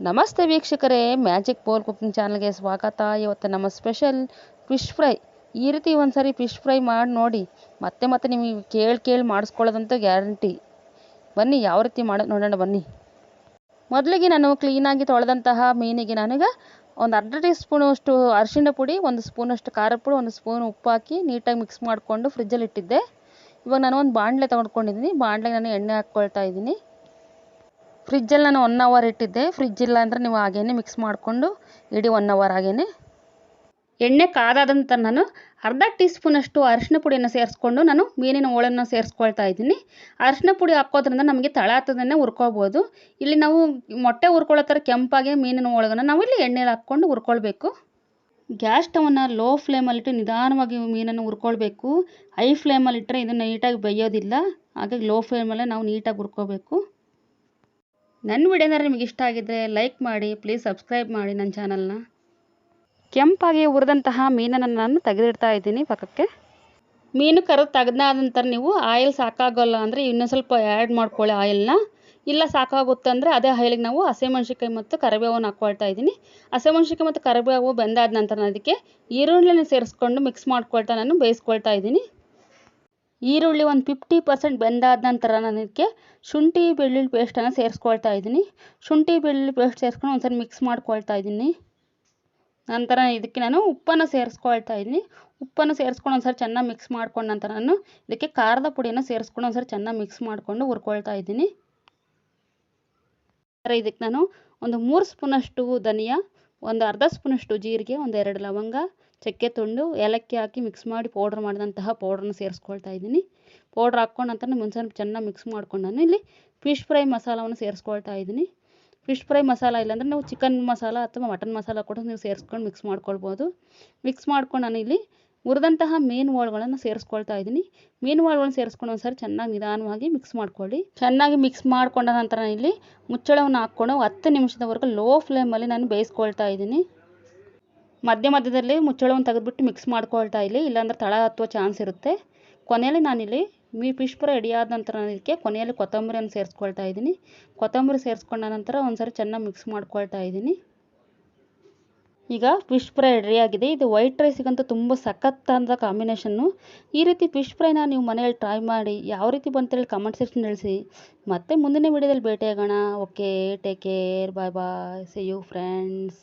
ನಮಸ್ತೆ ವೀಕ್ಷಕರೇ, magic pole cooking ಚಾನಲ್ಗೆ ಸ್ವಾಗತ. ಇವತ್ತು ನಮ್ಮ ಸ್ಪೆಷಲ್ ಫಿಶ್ ಫ್ರೈ. ಈ ರೀತಿ ಒಂದ್ಸರಿ ಫಿಶ್ ಫ್ರೈ ಮಾಡಿ ನೋಡಿ, ಮತ್ತೆ ಮತ್ತೆ ನಿಮಗೆ ಕೇಳಿ ಮಾಡಿಸ್ಕೊಳ್ಳೋದಂತ ಗ್ಯಾರಂಟಿ. ಬನ್ನಿ ಯಾವ ರೀತಿ ಮಾಡೋದು ನೋಡೋಣ ಬನ್ನಿ. ಮೊದಲಿಗೆ ನಾನು ಕ್ಲೀನಾಗಿ ತೊಳೆದಂತಹ ಮೀನಿಗೆ ನನಗೆ ಒಂದು ಅರ್ಧ ಟೀ ಸ್ಪೂನಷ್ಟು ಅರಿಶಿಣ ಪುಡಿ, 1 ಸ್ಪೂನಷ್ಟು ಖಾರದ ಪುಡಿ, 1 ಸ್ಪೂನ್ ಉಪ್ಪು ಹಾಕಿ ನೀಟಾಗಿ ಮಿಕ್ಸ್ ಮಾಡಿಕೊಂಡು ಫ್ರಿಜ್ಜಲ್ಲಿ ಇಟ್ಟಿದ್ದೆ. ಇವಾಗ ನಾನು ಒಂದು ಬಾಣಲೆ ತೊಗೊಂಡ್ಕೊಂಡಿದ್ದೀನಿ. ಬಾಣಲೆಗೆ ನಾನು ಎಣ್ಣೆ ಹಾಕ್ಕೊಳ್ತಾ ಇದ್ದೀನಿ. ಫ್ರಿಜ್ಜಲ್ಲಿ ನಾನು 1 ಅವರ್ ಇಟ್ಟಿದ್ದೆ. ಫ್ರಿಜ್ ಇಲ್ಲ ಅಂದರೆ ನೀವು ಹಾಗೇನೆ ಮಿಕ್ಸ್ ಮಾಡಿಕೊಂಡು ಇಡೀ 1 ಅವರ್ ಹಾಗೇನೆ. ಎಣ್ಣೆ ಕಾದಾದಂತ ನಾನು ಅರ್ಧ ಟೀ ಸ್ಪೂನಷ್ಟು ಅರಿಶಿನ ಪುಡಿಯನ್ನು ಸೇರಿಸ್ಕೊಂಡು ನಾನು ಮೀನಿನ ಹೋಳನ್ನು ಸೇರಿಸ್ಕೊಳ್ತಾ ಇದ್ದೀನಿ. ಅರಿಶಿನ ಪುಡಿ ಹಾಕೋದ್ರಿಂದ ನಮಗೆ ತಳ ಹತ್ತದನ್ನೇ ಹುರ್ಕೋಬೋದು. ಇಲ್ಲಿ ನಾವು ಮೊಟ್ಟೆ ಹುರ್ಕೊಳ್ಳೋ ಥರ ಕೆಂಪಾಗಿ ಮೀನಿನ ಹೋಳಗನ್ನು ನಾವು ಇಲ್ಲಿ ಎಣ್ಣೆಲಿ ಹಾಕ್ಕೊಂಡು ಹುರ್ಕೊಳ್ಬೇಕು. ಗ್ಯಾಸ್ ಸ್ಟವನ್ನು ಲೋ ಫ್ಲೇಮಲ್ಲಿಟ್ಟು ನಿಧಾನವಾಗಿ ಮೀನನ್ನು ಹುರ್ಕೊಳ್ಬೇಕು. ಹೈ ಫ್ಲೇಮಲ್ಲಿಟ್ಟರೆ ಇದು ನೀಟಾಗಿ ಬೇಯೋದಿಲ್ಲ. ಹಾಗಾಗಿ ಲೋ ಫ್ಲೇಮಲ್ಲೇ ನಾವು ನೀಟಾಗಿ ಹುರ್ಕೋಬೇಕು. ನನ್ನ ವಿಡಿಯೋನ ನಿಮಗೆ ಇಷ್ಟ ಆಗಿದ್ದರೆ ಲೈಕ್ ಮಾಡಿ, ಪ್ಲೀಸ್ ಸಬ್ಸ್ಕ್ರೈಬ್ ಮಾಡಿ ನನ್ನ ಚಾನಲ್ನ. ಕೆಂಪಾಗಿ ಹುರಿದಂತಹ ಮೀನನ್ನು ನಾನು ತೆಗೆದಿಡ್ತಾ ಇದ್ದೀನಿ ಪಕ್ಕಕ್ಕೆ. ಮೀನು ಕರೆದು ತೆಗೆದಾದ ನಂತರ ನೀವು ಆಯಿಲ್ ಸಾಕಾಗೋಲ್ಲ ಅಂದರೆ ಇನ್ನೂ ಸ್ವಲ್ಪ ಆ್ಯಡ್ ಮಾಡ್ಕೊಳ್ಳಿ ಆಯಿಲ್ನ. ಇಲ್ಲ ಸಾಕಾಗುತ್ತೆ ಅಂದರೆ ಅದೇ ಆಯಿಲಿಗೆ ನಾವು ಹಸಿಮೆಣ್ಸಿನ್ಕಾಯಿ ಮತ್ತು ಕರಿಬೇವನ್ನು ಹಾಕ್ಕೊಳ್ತಾ ಇದ್ದೀನಿ. ಹಸಿಮೆಣ್ಸಿನ್ಕಾಯಿ ಮತ್ತು ಕರಿಬೇವು ಬೆಂದಾದ ನಂತರ ನಾನು ಅದಕ್ಕೆ ಈರುಳ್ಳಿನ ಸೇರಿಸ್ಕೊಂಡು ಮಿಕ್ಸ್ ಮಾಡ್ಕೊಳ್ತಾ ನಾನು ಬೇಯಿಸ್ಕೊಳ್ತಾ ಇದ್ದೀನಿ. ಈರುಳ್ಳಿ ಒಂದು 50% ಬೆಂದಾದ ನಂತರ ನಾನು ಇದಕ್ಕೆ ಶುಂಠಿ ಬೆಳ್ಳುಳ್ಳಿ ಪೇಸ್ಟನ್ನು ಸೇರಿಸ್ಕೊಳ್ತಾ ಇದ್ದೀನಿ. ಶುಂಠಿ ಬೆಳ್ಳುಳ್ಳಿ ಪೇಸ್ಟ್ ಸೇರಿಸ್ಕೊಂಡು ಒಂದ್ಸರಿ ಮಿಕ್ಸ್ ಮಾಡ್ಕೊಳ್ತಾ ಇದ್ದೀನಿ. ನಂತರ ಇದಕ್ಕೆ ನಾನು ಉಪ್ಪನ್ನು ಸೇರಿಸ್ಕೊಳ್ತಾ ಇದ್ದೀನಿ. ಉಪ್ಪನ್ನು ಸೇರಿಸ್ಕೊಂಡು ಒಂದ್ಸರಿ ಚೆನ್ನಾಗಿ ಮಿಕ್ಸ್ ಮಾಡ್ಕೊಂಡು ನಂತರ ನಾನು ಇದಕ್ಕೆ ಖಾರದ ಪುಡಿಯನ್ನು ಸೇರಿಸ್ಕೊಂಡು ಒಂದ್ಸರಿ ಚೆನ್ನಾಗಿ ಮಿಕ್ಸ್ ಮಾಡಿಕೊಂಡು ಹುರ್ಕೊಳ್ತಾ ಇದ್ದೀನಿ. ಇದಕ್ಕೆ ನಾನು ಒಂದು 3 ಸ್ಪೂನಷ್ಟು ಧನಿಯಾ, ಒಂದು ಅರ್ಧ ಸ್ಪೂನಷ್ಟು ಜೀರಿಗೆ, ಒಂದು 2 ಲವಂಗ, ಚಕ್ಕೆ ತುಂಡು, ಏಲಕ್ಕಿ ಹಾಕಿ ಮಿಕ್ಸ್ ಮಾಡಿ ಪೌಡ್ರ್ ಮಾಡಿದಂತಹ ಪೌಡ್ರನ್ನ ಸೇರಿಸ್ಕೊಳ್ತಾ ಇದ್ದೀನಿ. ಪೌಡ್ರ್ ಹಾಕ್ಕೊಂಡು ನಂತರ ಮುಂಚೆ ಚೆನ್ನಾಗಿ ಮಿಕ್ಸ್ ಮಾಡ್ಕೊಂಡು ನಾನು ಇಲ್ಲಿ ಫಿಶ್ ಫ್ರೈ ಮಸಾಲವನ್ನು ಸೇರಿಸ್ಕೊಳ್ತಾ ಇದ್ದೀನಿ. ಫಿಶ್ ಫ್ರೈ ಮಸಾಲ ಇಲ್ಲಾಂದರೆ ನಾವು ಚಿಕನ್ ಮಸಾಲ ಅಥವಾ ಮಟನ್ ಮಸಾಲ ಕೂಡ ನೀವು ಸೇರಿಸ್ಕೊಂಡು ಮಿಕ್ಸ್ ಮಾಡ್ಕೊಳ್ಬೋದು. ಮಿಕ್ಸ್ ಮಾಡ್ಕೊಂಡು ನಾನು ಇಲ್ಲಿ ಹುರಿದಂತಹ ಮೀನು ಹೋಳುಗಳನ್ನು ಸೇರಿಸ್ಕೊಳ್ತಾ ಇದ್ದೀನಿ. ಮೀನು ಹೋಳುಗಳನ್ನು ಸೇರಿಸ್ಕೊಂಡು ಒಂದ್ಸರಿ ಚೆನ್ನಾಗಿ ನಿಧಾನವಾಗಿ ಮಿಕ್ಸ್ ಮಾಡ್ಕೊಳ್ಳಿ. ಚೆನ್ನಾಗಿ ಮಿಕ್ಸ್ ಮಾಡ್ಕೊಂಡ ನಂತರ ಇಲ್ಲಿ ಮುಚ್ಚಳವನ್ನು ಹಾಕ್ಕೊಂಡು 10 ನಿಮಿಷದವರೆಗೂ ಲೋ ಫ್ಲೇಮಲ್ಲಿ ನಾನು ಬೇಯಿಸ್ಕೊಳ್ತಾ ಇದ್ದೀನಿ. ಮಧ್ಯದಲ್ಲಿ ಮುಚ್ಚಳವನ್ನು ತೆಗೆದುಬಿಟ್ಟು ಮಿಕ್ಸ್ ಮಾಡ್ಕೊಳ್ತಾ ಇಲ್ಲಿ, ಇಲ್ಲಾಂದರೆ ತಳ ಹತ್ತುವ ಚಾನ್ಸ್ ಇರುತ್ತೆ. ಕೊನೆಯಲ್ಲಿ ನಾನಿಲ್ಲಿ ಫಿಶ್ ಫ್ರೈ ರೆಡಿ ಆದ ನಂತರ ನಾನು ಇದಕ್ಕೆ ಕೊನೆಯಲ್ಲಿ ಕೊತ್ತಂಬರಿಯನ್ನು ಸೇರಿಸ್ಕೊಳ್ತಾ ಇದ್ದೀನಿ. ಕೊತ್ತಂಬರಿ ಸೇರಿಸ್ಕೊಂಡ ನಂತರ ಒಂದ್ಸರಿ ಚೆನ್ನಾಗಿ ಮಿಕ್ಸ್ ಮಾಡ್ಕೊಳ್ತಾ ಇದ್ದೀನಿ. ಈಗ ಫಿಶ್ ಫ್ರೈ ರೆಡಿಯಾಗಿದೆ. ಇದು ವೈಟ್ ರೈಸಿಗಂತೂ ತುಂಬ ಸಖತ್ತಾದ ಕಾಂಬಿನೇಷನ್ನು. ಈ ರೀತಿ ಫಿಶ್ ಫ್ರೈನ ನೀವು ಮನೆಯಲ್ಲಿ ಟ್ರೈ ಮಾಡಿ ಯಾವ ರೀತಿ ಬಂತೇಳಿ ಕಮೆಂಟ್ ಸೆಕ್ಷನ್ ತಿಳಿಸಿ. ಮತ್ತೆ ಮುಂದಿನ ವಿಡಿಯೋದಲ್ಲಿ ಭೇಟಿಯಾಗೋಣ. Okay, take care, bye bye, see you friends.